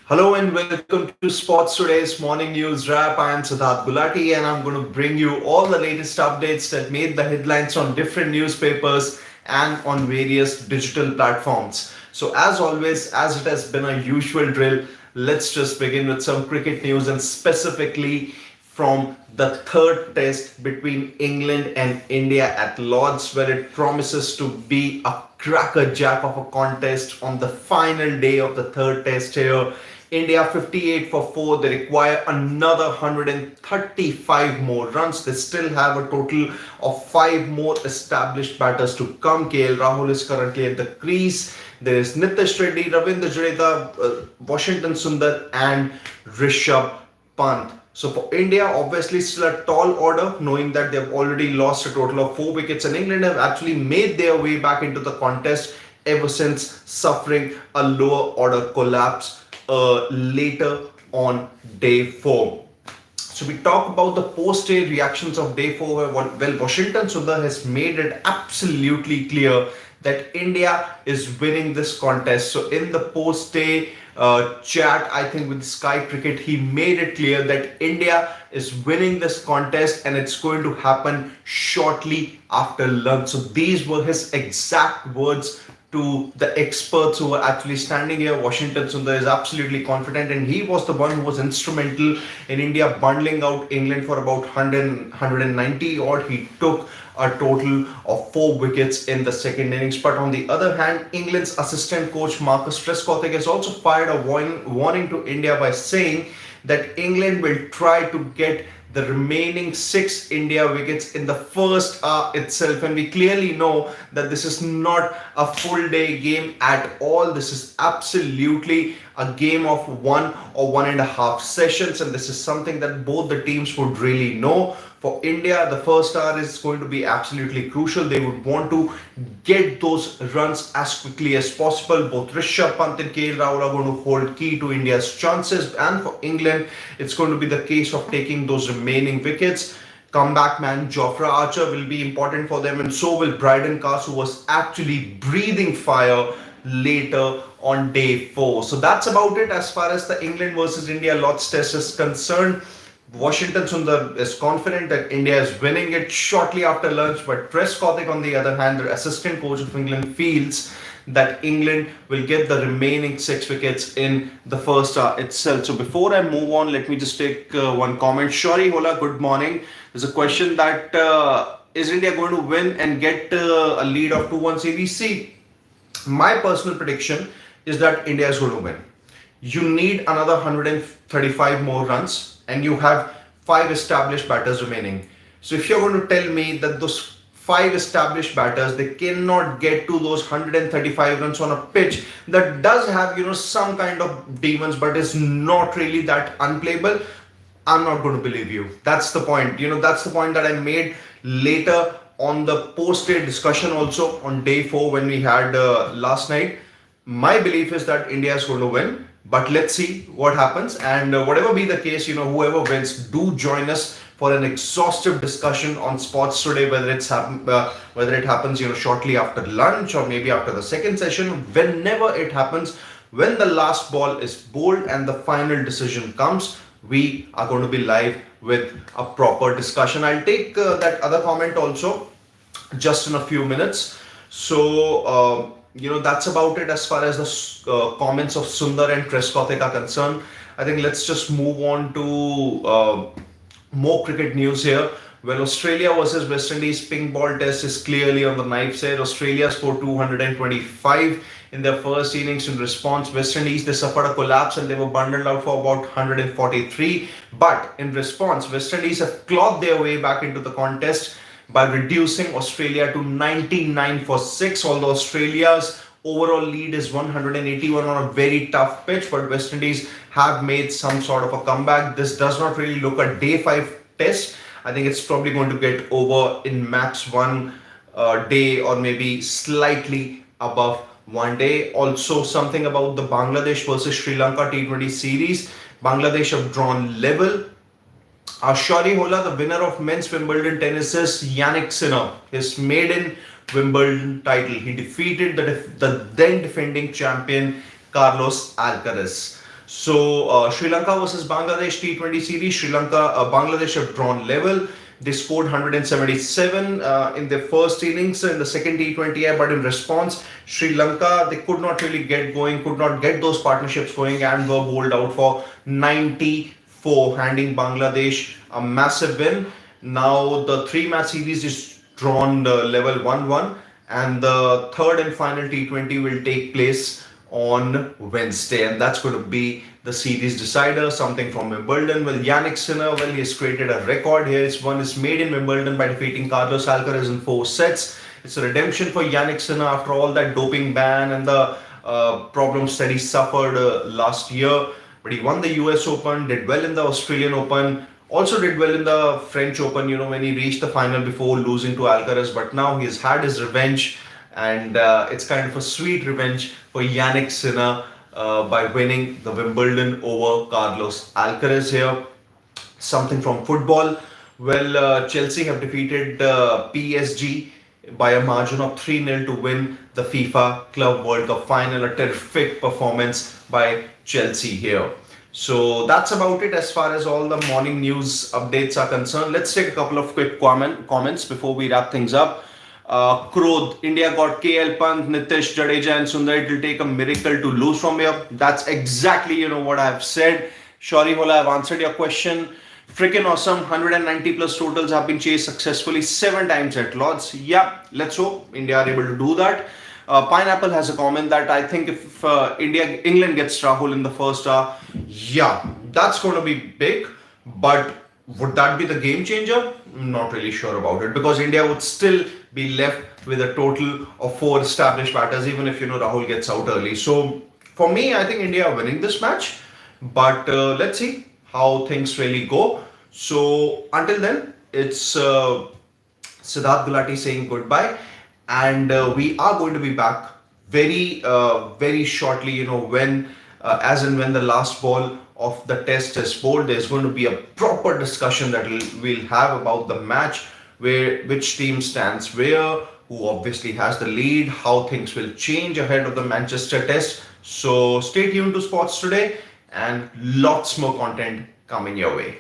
Hello and welcome to Sports Today's Morning News Wrap. I am Siddharth Gulati and I'm going to bring you all the latest updates that made the headlines on different newspapers and on various digital platforms. So, as always, as it has been a usual drill, let's just begin with some cricket news and specifically from the third test between England and India at Lord's, where it promises to be a crackerjack of a contest on the final day of the third test here. India 58 for 4. They require another 135 more runs. They still have a total of 5 more established batters to come. KL Rahul is currently at the crease. There is Nitish Reddy, Ravindra Jadeja, Washington Sundar, and Rishabh Pant. So for India, obviously still a tall order, knowing that they've already lost a total of 4 wickets, and England have actually made their way back into the contest ever since suffering a lower order collapse later on day 4. So we talk about the post-day reactions of day 4, where Washington Sundar has made it absolutely clear that India is winning this contest. So in the post-day chat, I think with Sky Cricket, he made it clear that India is winning this contest and it's going to happen shortly after lunch. So these were his exact words to the experts who were actually standing here. Washington Sundar is absolutely confident, and he was the one who was instrumental in India bundling out England for about 190 odd. He took a total of 4 wickets in the second innings. But on the other hand, England's assistant coach Marcus Trescothick has also fired a warning to India by saying that England will try to get the remaining 6 India wickets in the first hour itself. And we clearly know that this is not a full day game at all. This is absolutely a game of 1 or 1.5 sessions, and this is something that both the teams would really know. For India, the first hour is going to be absolutely crucial. They would want to get those runs as quickly as possible. Both Rishabh Pant and KL Rahul are going to hold key to India's chances. And for England, it's going to be the case of taking those remaining wickets. Comeback man Jofra Archer will be important for them, and so will Bryden Cars, who was actually breathing fire later on day 4. So that's about it as far as the England versus India Lord's Test is concerned. Washington Sundar is confident that India is winning it shortly after lunch, but Trescothick, on the other hand, the assistant coach of England, feels that England will get the remaining 6 wickets in the first hour itself. So before I move on, let me just take one comment. Shori Hola, good morning. There's a question that is India going to win and get a lead of 2-1 CBC? My personal prediction is that India is going to win. You need another 135 more runs, and you have 5 established batters remaining. So if you're going to tell me that those 5 established batters, they cannot get to those 135 runs on a pitch that does have, some kind of demons, but is not really that unplayable, I'm not going to believe you. That's the point. That's the point that I made later on the post-day discussion also on day 4 when we had last night. My belief is that India is going to win. But let's see what happens, and whatever be the case, whoever wins, do join us for an exhaustive discussion on sports today. Whether it happens, shortly after lunch or maybe after the second session, whenever it happens, when the last ball is bowled and the final decision comes, we are going to be live with a proper discussion. I'll take that other comment also just in a few minutes. So. That's about it as far as the comments of Sundar and Trescothick are concerned. I think let's just move on to more cricket news here. Well, Australia versus West Indies pink ball test is clearly on the knife's edge. Australia scored 225 in their first innings. In response, West Indies, they suffered a collapse and they were bundled out for about 143. But in response, West Indies have clawed their way back into the contest by reducing Australia to 99 for 6, although Australia's overall lead is 181 on a very tough pitch, but West Indies have made some sort of a comeback. This does not really look a day 5 test. I think it's probably going to get over in max 1 day or maybe slightly above 1 day. Also, something about the Bangladesh versus Sri Lanka T20 series. Bangladesh have drawn level. Shari Hola, the winner of men's Wimbledon tennis's Yannick Sinner, his maiden Wimbledon title. He defeated the then defending champion Carlos Alcaraz. So Sri Lanka versus Bangladesh T20 series. Bangladesh have drawn level. They scored 177 in their first innings in the second T20I, but in response, Sri Lanka, they could not really get going, could not get those partnerships going, and were bowled out for 94, handing Bangladesh a massive win. Now the three-match series is drawn level 1-1, and the third and final T20 will take place on Wednesday, and that's going to be the series decider. Something from Wimbledon. Well, Yannick Sinner, well, he has created a record here. His one is made in Wimbledon by defeating Carlos Alcaraz in 4 sets. It's a redemption for Yannick Sinner after all that doping ban and the problems that he suffered last year. But he won the US Open, did well in the Australian Open, also did well in the French Open, when he reached the final before losing to Alcaraz. But now he has had his revenge, and it's kind of a sweet revenge for Yannick Sinner by winning the Wimbledon over Carlos Alcaraz here. Something from football. Well, Chelsea have defeated PSG by a margin of 3-0 to win the FIFA Club World Cup final. A terrific performance by Chelsea here. So that's about it as far as all the morning news updates are concerned. Let's take a couple of quick comments before we wrap things up. Krodh, India got KL Pant, Nitish, Jadeja and Sundar. It will take a miracle to lose from here. That's exactly, what I've said. Shori Hola, I've answered your question. Freaking awesome. 190 plus totals have been chased successfully 7 times at Lords. Yeah, let's hope India are able to do that. Pineapple has a comment that I think if England gets Rahul in the first hour, yeah, that's going to be big. But would that be the game changer? Not really sure about it, because India would still be left with a total of 4 established batters, even if Rahul gets out early. So for me, I think India are winning this match. But let's see how things really go. So until then, it's Siddharth Gulati saying goodbye, and we are going to be back very shortly. When as and when the last ball of the test is bowled, there's going to be a proper discussion that we'll have about the match, where which team stands where, who obviously has the lead, how things will change ahead of the Manchester test. So stay tuned to Sports Today, and lots more content coming your way.